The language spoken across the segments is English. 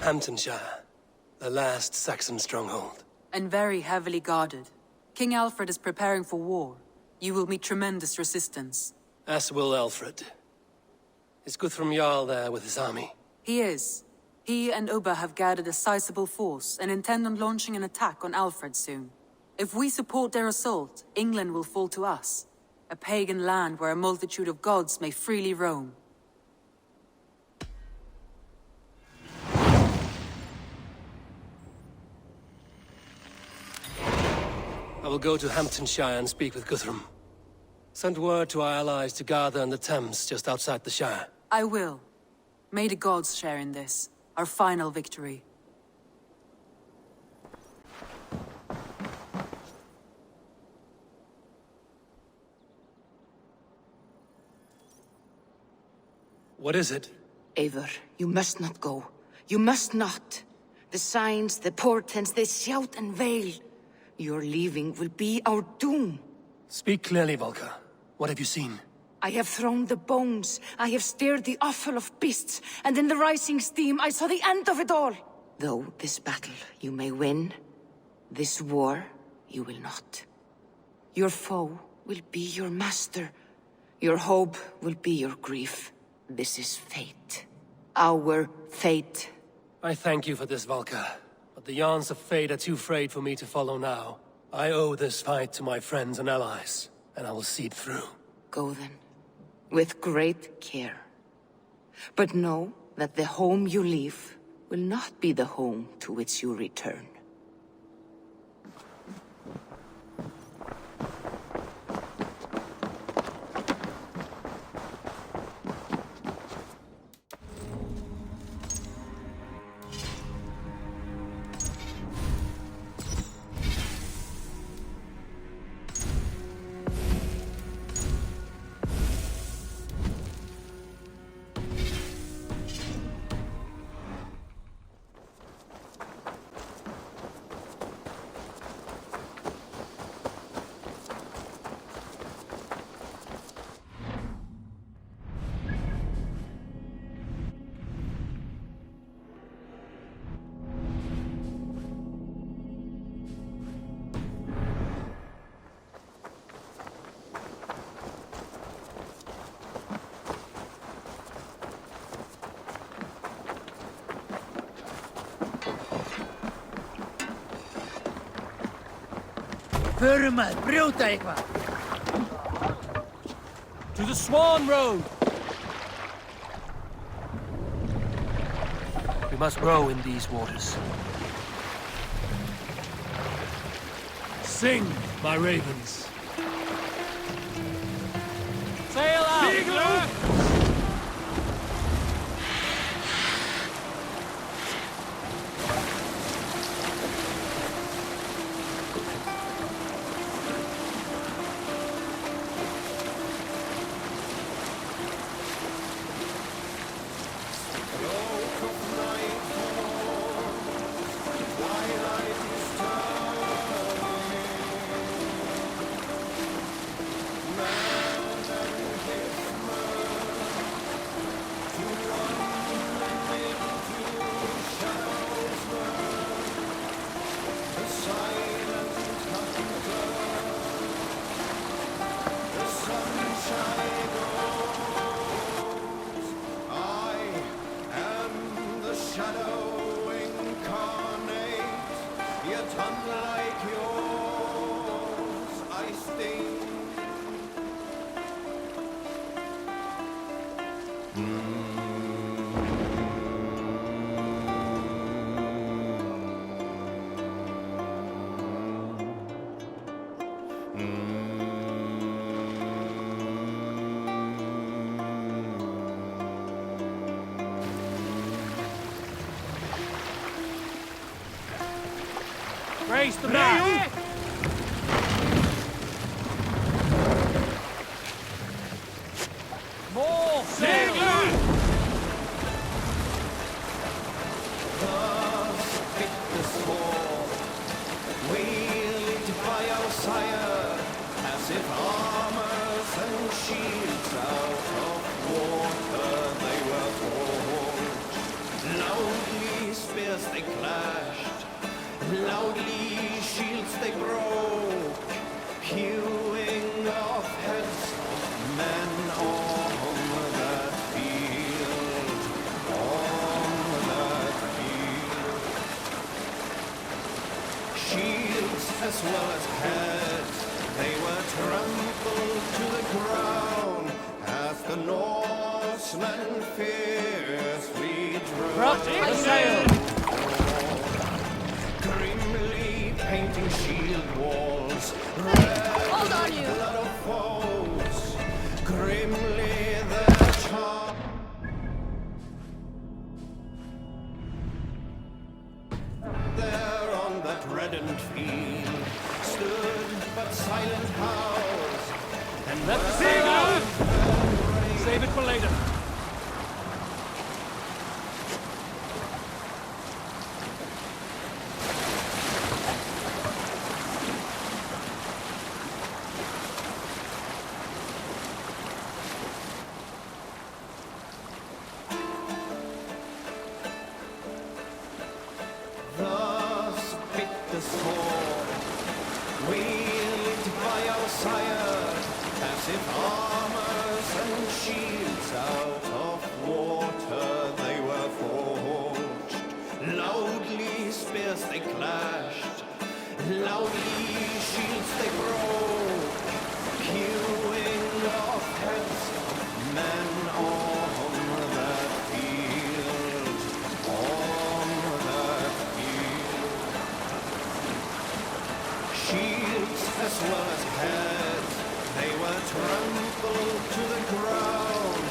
Hamptonshire, the last Saxon stronghold. And very heavily guarded. King Alfred is preparing for war. You will meet tremendous resistance. As will Alfred. Is Guthrum Jarl there with his army? He is. He and Ubba have gathered a sizable force and intend on launching an attack on Alfred soon. If we support their assault, England will fall to us. A pagan land where a multitude of gods may freely roam. I will go to Hamptonshire and speak with Guthrum. Send word to our allies to gather in the Thames just outside the Shire. I will. May the gods share in this, our final victory. What is it? Eivor, you must not go. You must not. The signs, the portents, they shout and wail. Your leaving will be our doom. Speak clearly, Volker. What have you seen? I have thrown the bones. I have stirred the offal of beasts. And in the rising steam, I saw the end of it all. Though this battle you may win, this war you will not. Your foe will be your master. Your hope will be your grief. This is fate. Our fate. I thank you for this, Volker. But the yarns of fate are too frayed for me to follow now. I owe this fight to my friends and allies, and I will see it through. Go then, with great care. But know that the home you leave will not be the home to which you return. Förum maður, brjóta eitthvað! To the Swan Road! We must row in these waters. Sing, my ravens. Sail out! Race the map! More sail! Wielded by our sire, as if armors and shields out of water they were forged. Loudly spit as well as heads, they were trampled to the ground as the Norsemen fiercely Drop drove. the sail! Grimly painting shield walls, red Hold on, with you! blood of foes, grimly their charm. There on that reddened field stood but silent house, and Let the sail out! Save it for later. thus bit the sword, wielded by our sire, as if armors and shields out of water they were forged. Loudly spears they clashed, loudly shields they broke, hewing off heads of men on that field, on that field. Shields as well as heads, they were trampled to the ground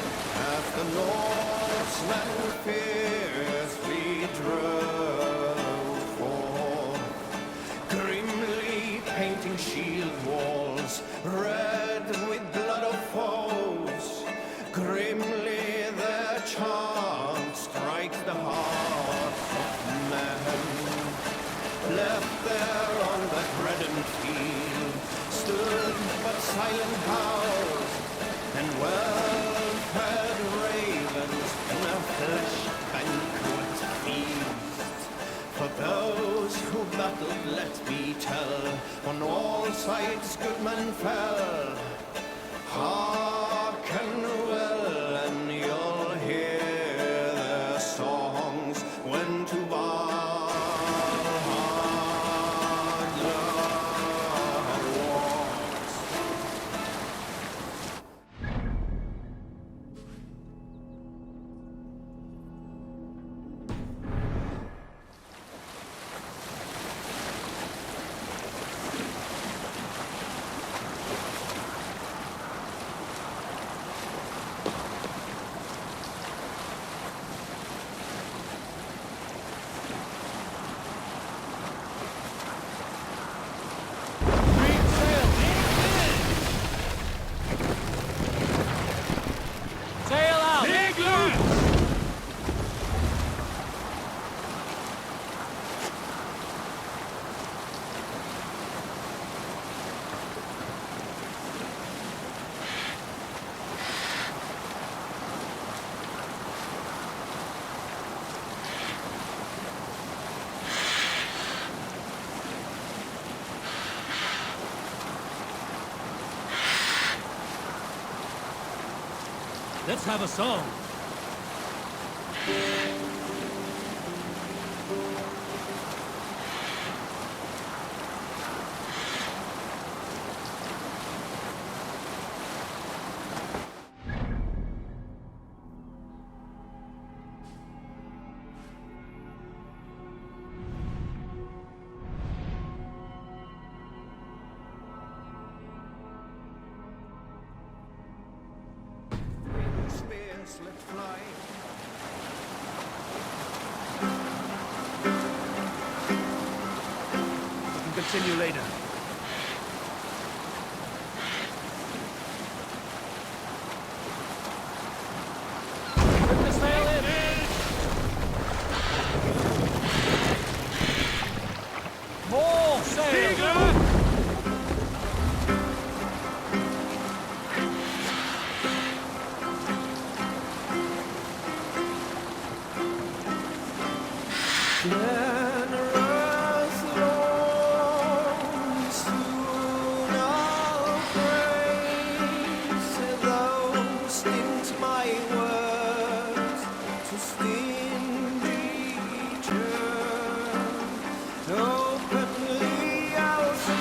as the Norsemen fiercely drove forth. Grimly painting shield walls, red with blood of foes, grimly their chant strikes the hearts of men. Left there on that reddened field stood but silent house, and well-fed ravens in a flesh banquet feast. For those who battled, let me tell, on all sides good men fell. Hearken well, and you'll hear their songs when to Valhalla walks. Creed sail! Sail out! Big loose! Let's have a song. Spears let fly. We can continue later. Put the sail in! More sail! Generous Lord, soon I'll praise those stint my words to stingy turn. Openly I'll say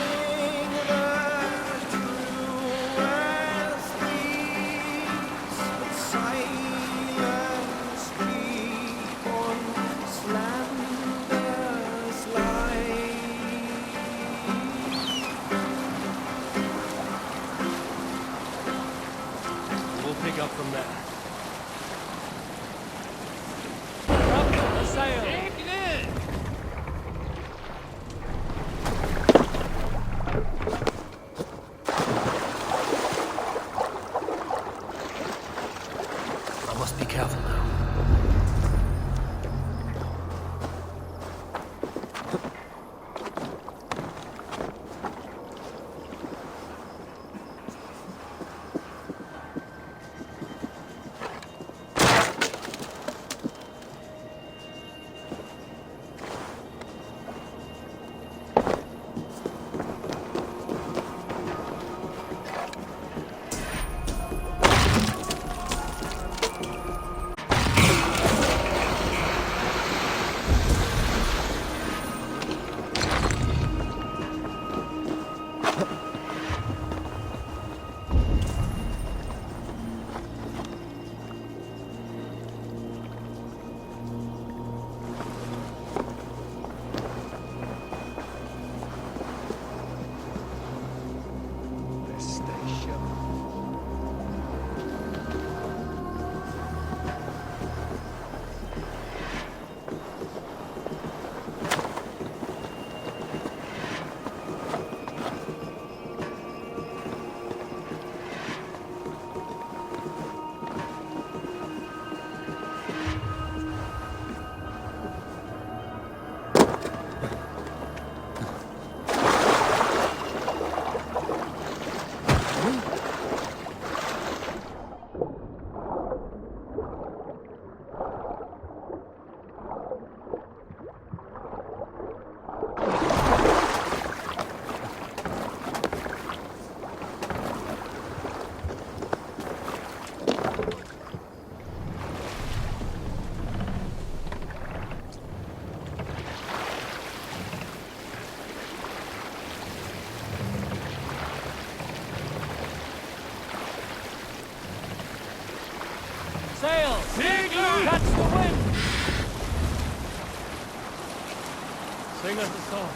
Sing us a song.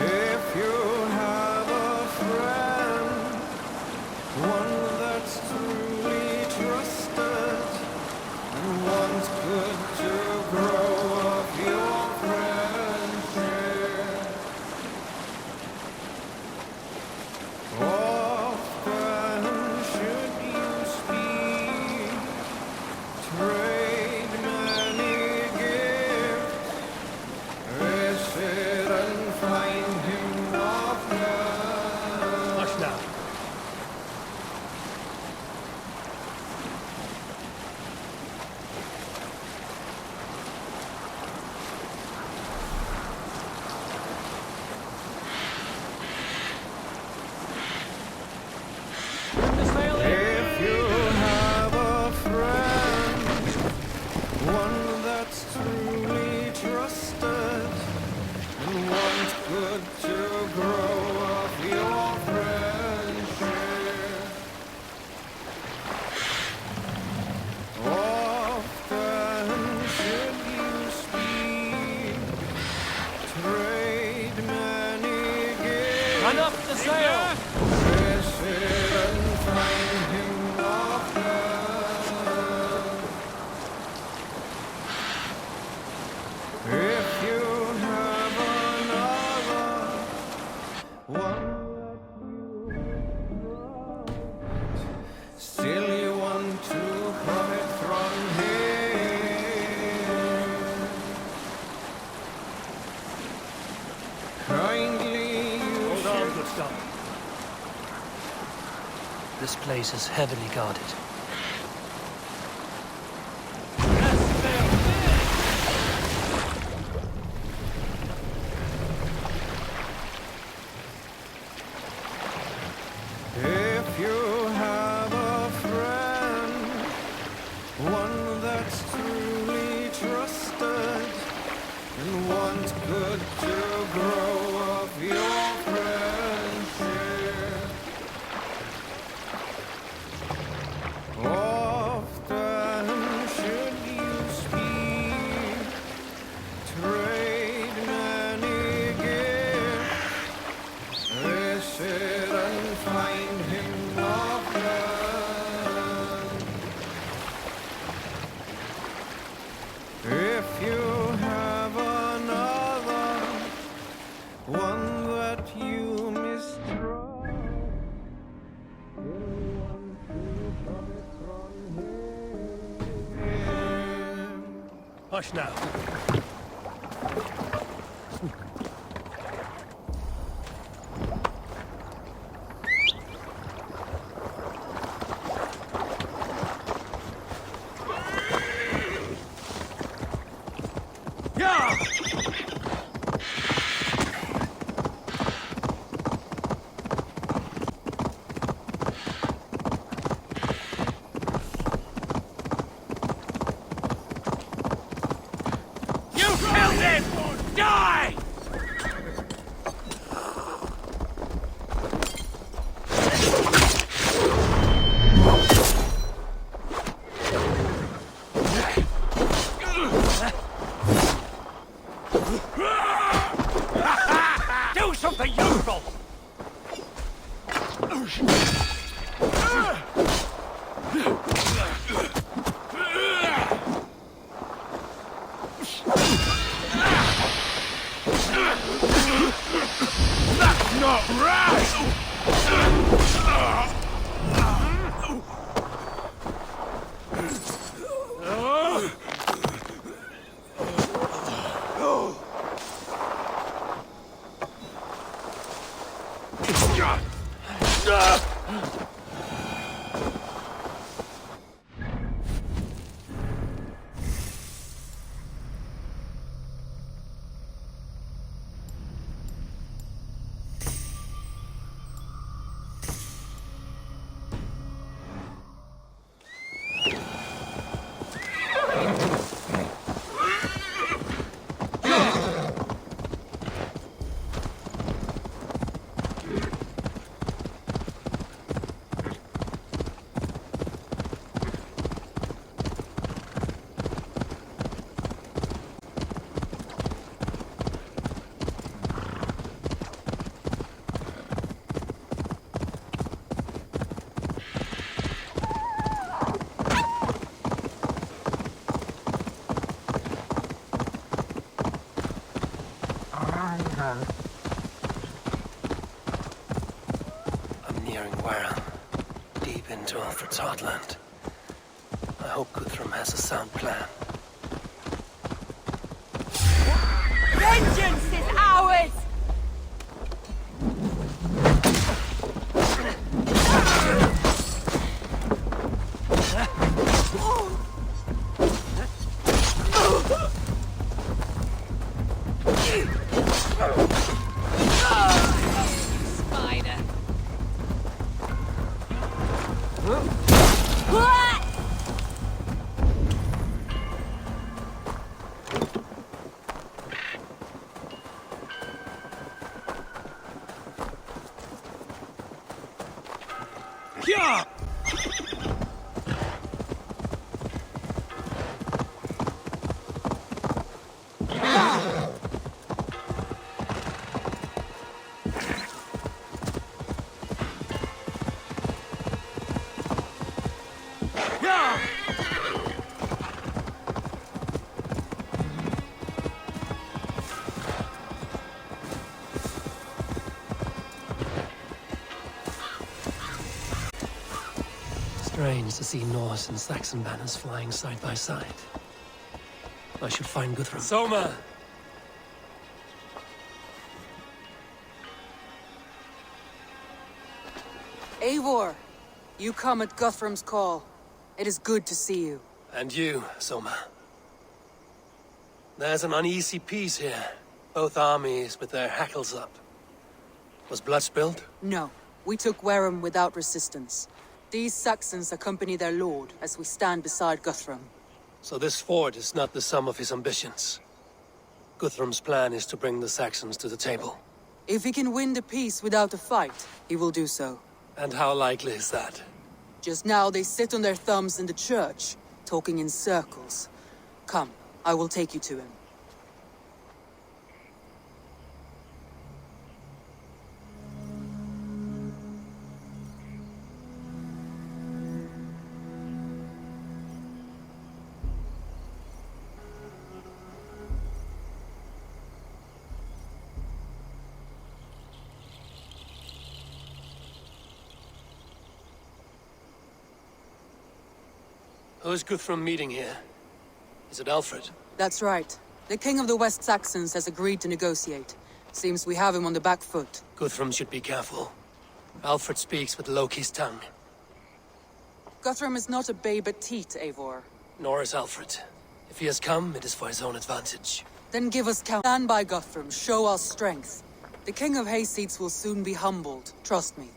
If you have a friend, one that's truly trusted, and one's good to grow up your friendship. Often should you speak, trade many gifts, visit and find him often. Hush now. Bring the sail in. If you have a friend, one that's truly trusted, and one's good to grow up your friendship. Often should you speak, trade many gifts, Run up the sail. visit and find him often. If you have another one that you still you want to profit from him, kindly you Hold on, should good son. This place is heavily guarded. If you have a friend, one that's truly trusted, and one's good to grow up your friendship. Often should you speak, trade many gifts, visit and find him often. If you have another, one that you mistrust, you want to profit from him. Hush now. Yeah! You killed him! Die! Do something useful! That's not right! I'm nearing Warren, deep into Alfred's heartland. I hope Guthrum has a sound plan. Vengeance is ours! Spider. Yeah! Strange to see Norse and Saxon banners flying side by side. I should find Guthrum. Soma! Eivor, you come at Guthrum's call. It is good to see you. And you, Soma. There's an uneasy peace here. Both armies with their hackles up. Was blood spilled? No, we took Wareham without resistance. These Saxons accompany their lord as we stand beside Guthrum. So this fort is not the sum of his ambitions. Guthrum's plan is to bring the Saxons to the table. If he can win the peace without a fight, he will do so. And how likely is that? Just now they sit on their thumbs in the church, talking in circles. Come, I will take you to him. Who's Guthrum meeting here? Is it Alfred? That's right. The king of the West Saxons has agreed to negotiate. Seems we have him on the back foot. Guthrum should be careful. Alfred speaks with Loki's tongue. Guthrum is not a babe at teat, Eivor. Nor is Alfred. If he has come, it is for his own advantage. Then give us count. Stand by Guthrum, show our strength. The king of Hayseeds will soon be humbled, trust me.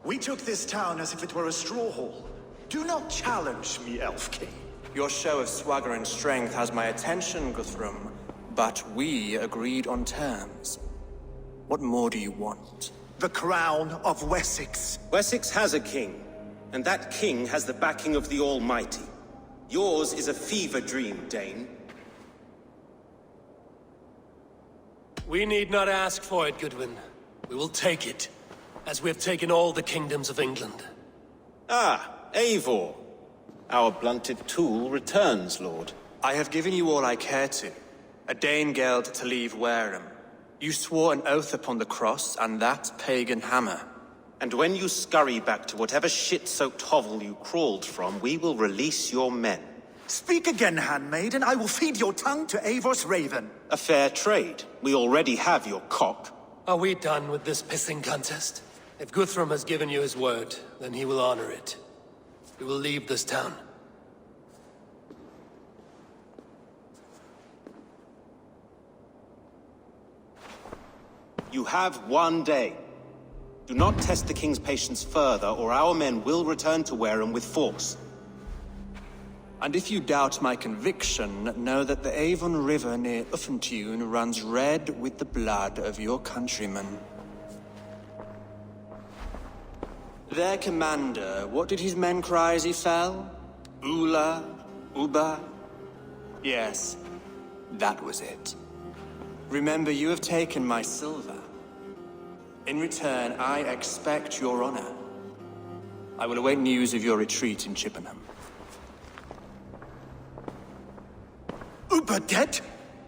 We took this town as if it were a straw hall. Do not challenge me, Elf King. Your show of swagger and strength has my attention, Guthrum. But we agreed on terms. What more do you want? The crown of Wessex. Wessex has a king, and that king has the backing of the Almighty. Yours is a fever dream, Dane. We need not ask for it, Goodwin. We will take it, as we have taken all the kingdoms of England. Ah, Eivor. Our blunted tool returns, Lord. I have given you all I care to. A Danegeld to leave Wareham. You swore an oath upon the cross, and that pagan hammer. And when you scurry back to whatever shit-soaked hovel you crawled from, we will release your men. Speak again, handmaid, and I will feed your tongue to Eivor's raven. A fair trade. We already have your cock. Are we done with this pissing contest? If Guthrum has given you his word, then he will honor it. We will leave this town. You have 1 day. Do not test the king's patience further, or our men will return to Wareham with force. And if you doubt my conviction, know that the Avon River near Uffentune runs red with the blood of your countrymen. Their commander, what did his men cry as he fell? Ula? Uba? Yes, that was it. Remember, you have taken my silver. In return, I expect your honor. I will await news of your retreat in Chippenham. Uber dead?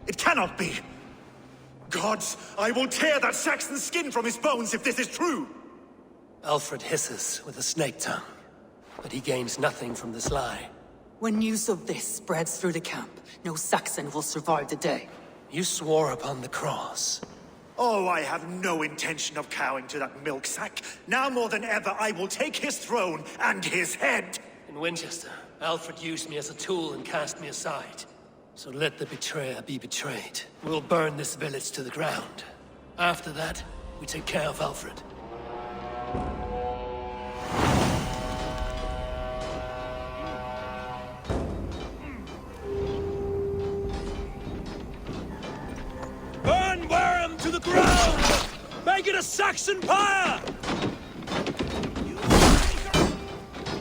It cannot be! Gods, I will tear that Saxon's skin from his bones if this is true! Alfred hisses with a snake tongue, but he gains nothing from this lie. When news of this spreads through the camp, no Saxon will survive the day. You swore upon the cross. Oh, I have no intention of cowing to that milk sack. Now more than ever, I will take his throne and his head! In Winchester, Alfred used me as a tool and cast me aside. So let the betrayer be betrayed. We'll burn this village to the ground. After that, we take care of Alfred. Burn Wareham to the ground! Make it a Saxon pyre!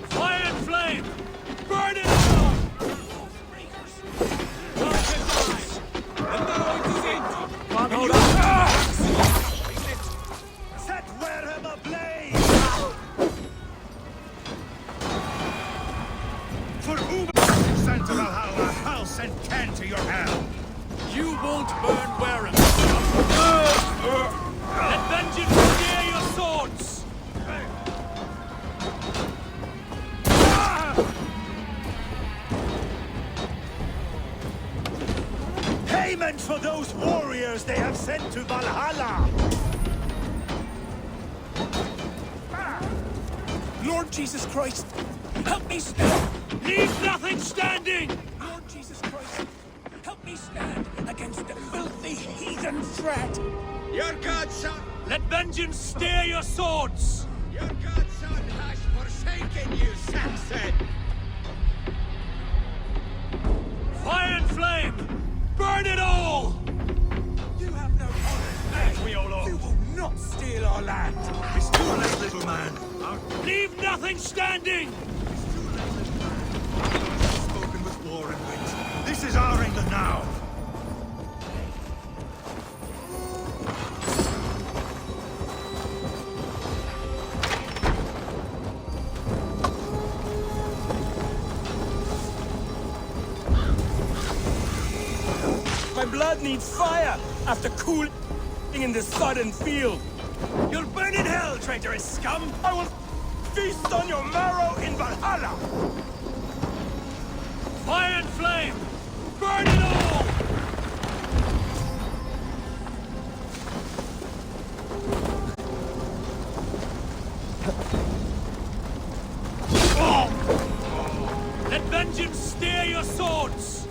Fire and flame! Burn it all! Can't hold up! Set Wareham ablaze! For whom sent to Valhalla, I'll send 10 to your hell! You won't burn Wareham! Let vengeance steer your swords! Payment for those warriors they have sent to Valhalla! Lord Jesus Christ, help me stand! Leave nothing standing! Lord Jesus Christ, help me stand against the filthy heathen threat! Your godson! Let vengeance steer your swords! Your godson has forsaken you, Saxon! Fire and flame! Burn it all! You have no honor, you will not steal our land! It's too late, little man. Leave nothing standing! It's too late, little man. I've spoken with war and wit. This is our England now. My blood needs fire after cooling in this sodden field. You'll burn in hell, traitorous scum! I will feast on your marrow in Valhalla! Fire and flame! Burn it all! Let vengeance steer your swords!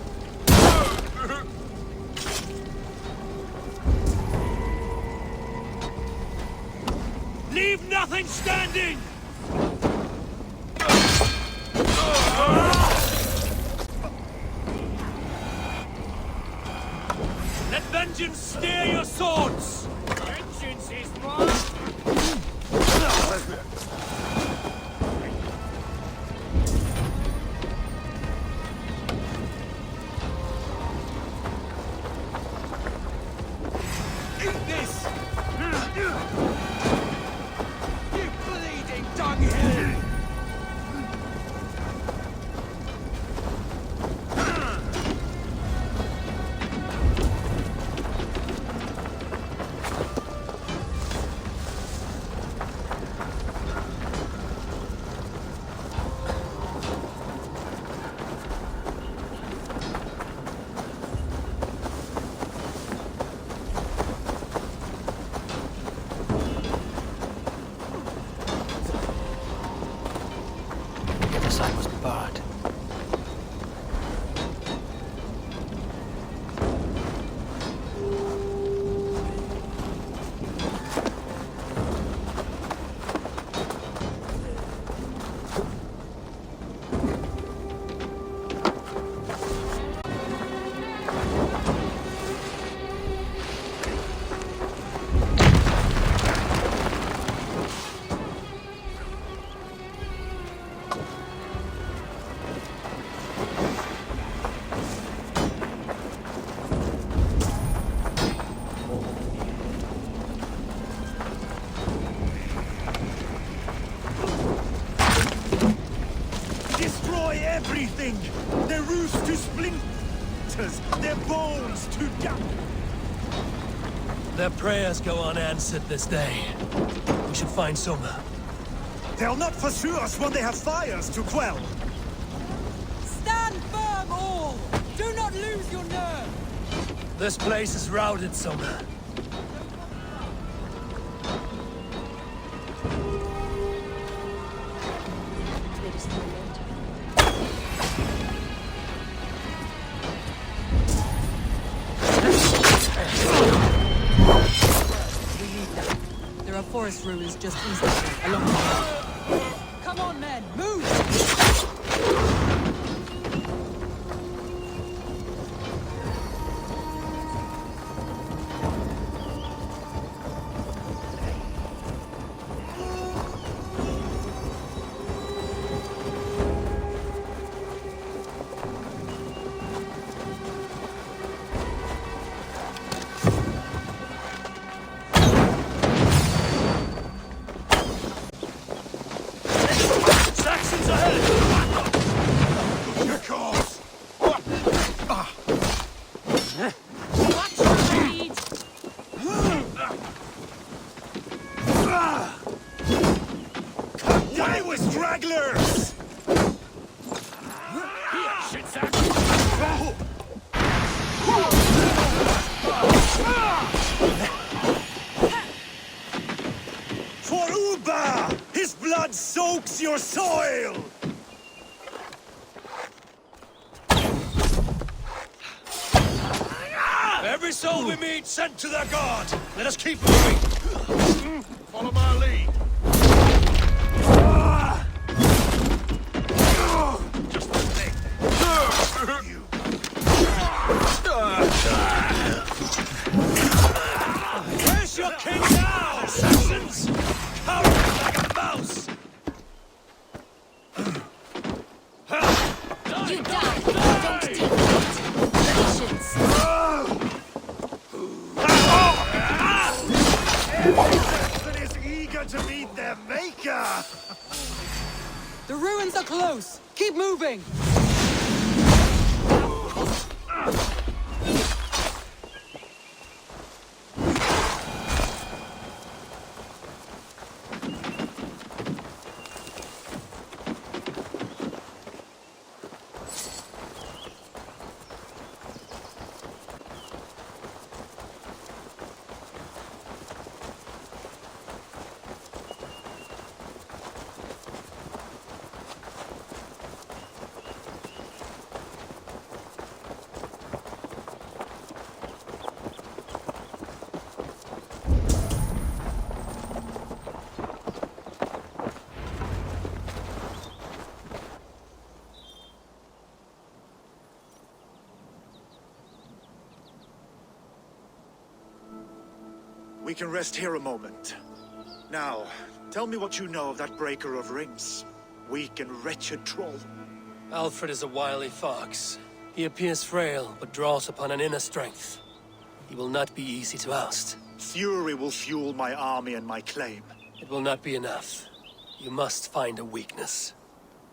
Leave nothing standing! Let vengeance steer your swords! Vengeance is mine! Eat this! You bleeding dunghill! The site must be barred. Destroy everything! The roofs to splint! altars, their bones to dust. Their prayers go unanswered this day. We should find Soma. They'll not pursue us when they have fires to quell. Stand firm, all! Do not lose your nerve! This place is routed, Soma. There are forest ruins just east of here, along the road. Come on, men, move! Saxons ahead! Here goes! Die with stragglers! For Uba! His blood soaks your soil! Every soul we meet sent to their god! Let us keep moving! Follow my lead. Just a thing. You. Where's your king now, Saxons? Cowering like a mouse! You die! Don't take it! Patience! Every Saxon is eager to meet their maker! The ruins are close! Keep moving! We can rest here a moment. Now, tell me what you know of that breaker of rings. Weak and wretched troll. Alfred is a wily fox. He appears frail, but draws upon an inner strength. He will not be easy to oust. Fury will fuel my army and my claim. It will not be enough. You must find a weakness.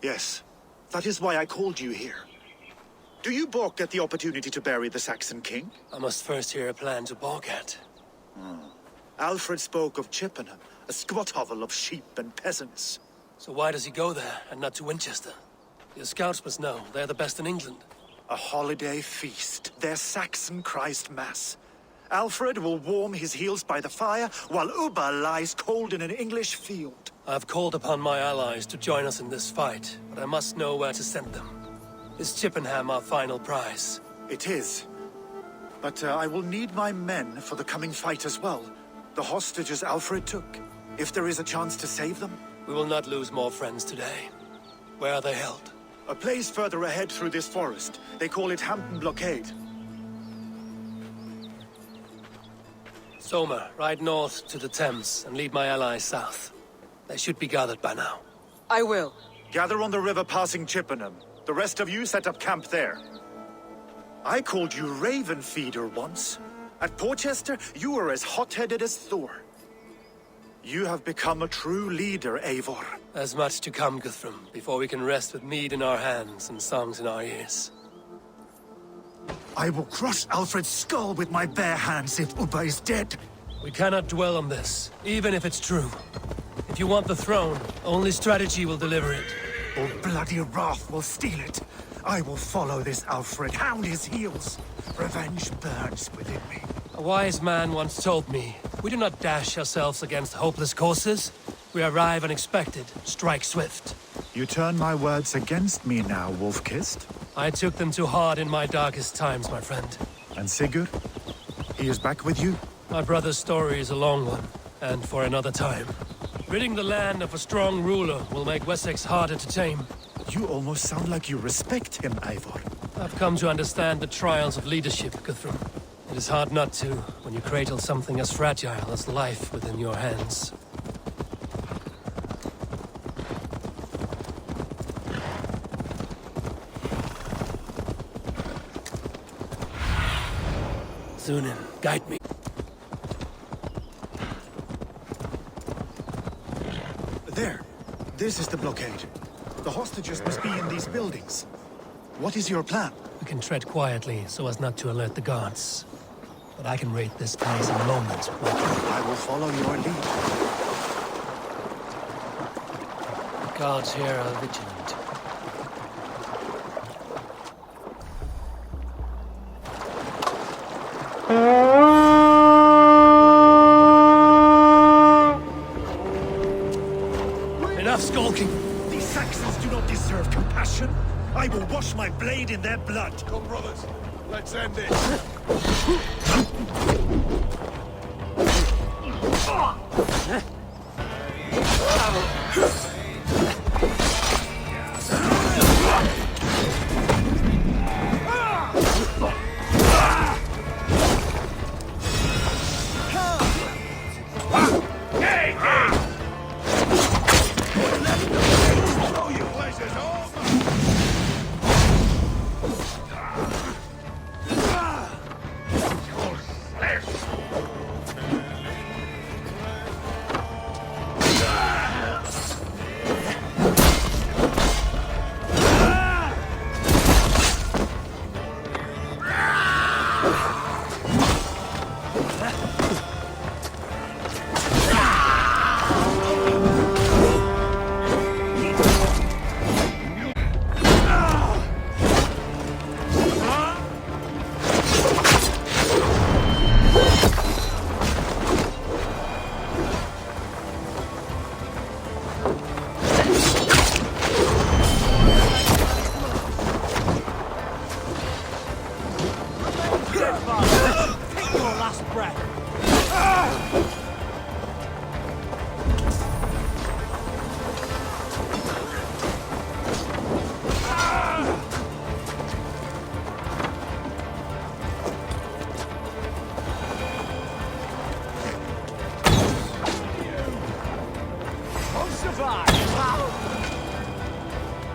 Yes, that is why I called you here. Do you balk at the opportunity to bury the Saxon king? I must first hear a plan to balk at. Alfred spoke of Chippenham, a squat hovel of sheep and peasants. So why does he go there, and not to Winchester? Your scouts must know, they're the best in England. A holiday feast, their Saxon Christ Mass. Alfred will warm his heels by the fire, while Uba lies cold in an English field. I've called upon my allies to join us in this fight, but I must know where to send them. Is Chippenham our final prize? It is. But I will need my men for the coming fight as well. The hostages Alfred took. If there is a chance to save them. We will not lose more friends today. Where are they held? A place further ahead through this forest. They call it Hampton Blockade. Soma, ride north to the Thames and lead my allies south. They should be gathered by now. I will. Gather on the river passing Chippenham. The rest of you set up camp there. I called you Raven Feeder once. At Porchester, you were as hot-headed as Thor. You have become a true leader, Eivor. There's much to come, Guthrum, before we can rest with mead in our hands and songs in our ears. I will crush Alfred's skull with my bare hands if Ubba is dead. We cannot dwell on this, even if it's true. If you want the throne, only strategy will deliver it. Or bloody wrath will steal it. I will follow this Alfred, hound his heels. Revenge burns within me. A wise man once told me, we do not dash ourselves against hopeless courses. We arrive unexpected, strike swift. You turn my words against me now, Wolf-Kissed. I took them too hard in my darkest times, my friend. And Sigurd? He is back with you? My brother's story is a long one, and for another time. Ridding the land of a strong ruler will make Wessex harder to tame. You almost sound like you respect him, Eivor. I've come to understand the trials of leadership, Guthrum. It is hard not to, when you cradle something as fragile as life within your hands. Sunan, guide me. There. This is the blockade. The hostages must be in these buildings. What is your plan? We can tread quietly so as not to alert the guards. But I can raid this place in a moment. I will follow your lead. The guards here are vigilant. Enough skulking! These Saxons do not deserve compassion. I will wash my blade in their blood. Come, brothers. Let's end this.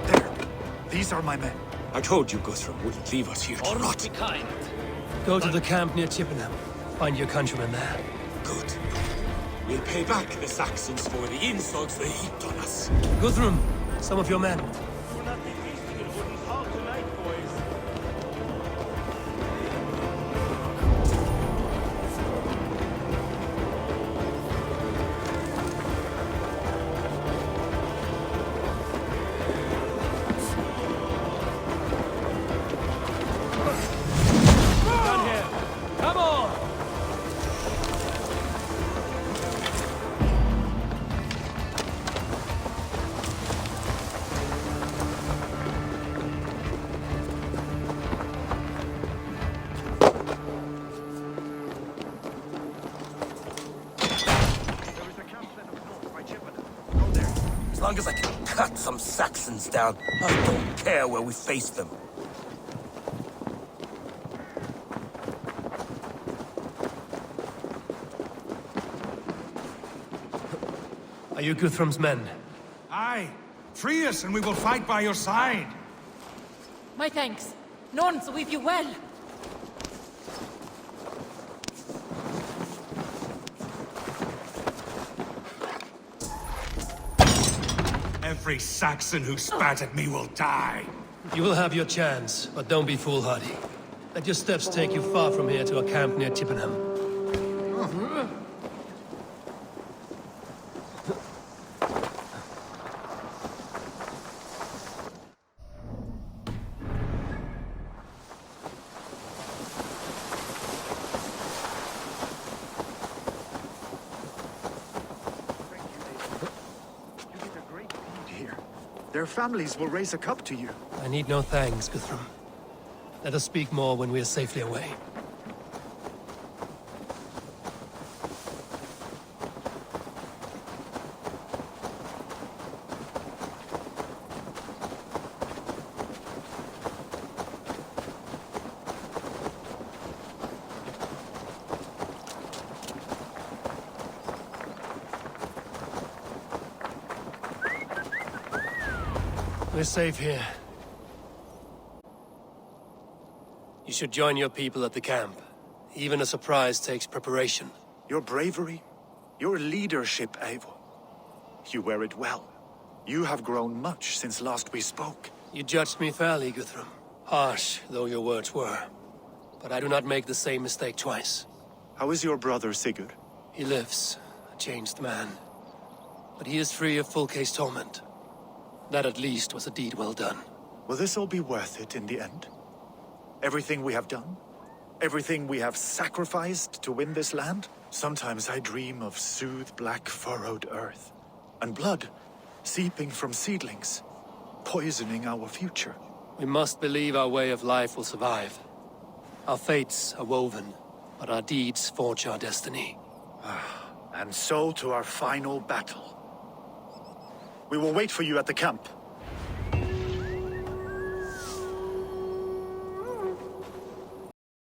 There. These are my men. I told you Guthrum wouldn't leave us here to rot. Go to the camp near Chippenham. Find your countrymen there. Good. We'll pay back the Saxons for the insults they heaped on us. Guthrum, some of your men. As long as I can cut some Saxons down, I don't care where we face them. Are you Guthrum's men? Aye. Free us and we will fight by your side. My thanks. None sweep you well. Every Saxon who spat at me will die. You will have your chance, but don't be foolhardy. Let your steps take you far from here to a camp near Chippenham. You did a great deed here. Their families will raise a cup to you. I need no thanks, Guthrum. Let us speak more when we are safely away. We're safe here. You should join your people at the camp. Even a surprise takes preparation. Your bravery, your leadership, Eivor. You wear it well. You have grown much since last we spoke. You judged me fairly, Guthrum. Harsh though your words were. But I do not make the same mistake twice. How is your brother Sigurd? He lives, a changed man. But he is free of full case torment. That at least was a deed well done. Will this all be worth it in the end? Everything we have done? Everything we have sacrificed to win this land? Sometimes I dream of soothed black furrowed earth. And blood seeping from seedlings, poisoning our future. We must believe our way of life will survive. Our fates are woven, but our deeds forge our destiny. And so to our final battle. We will wait for you at the camp.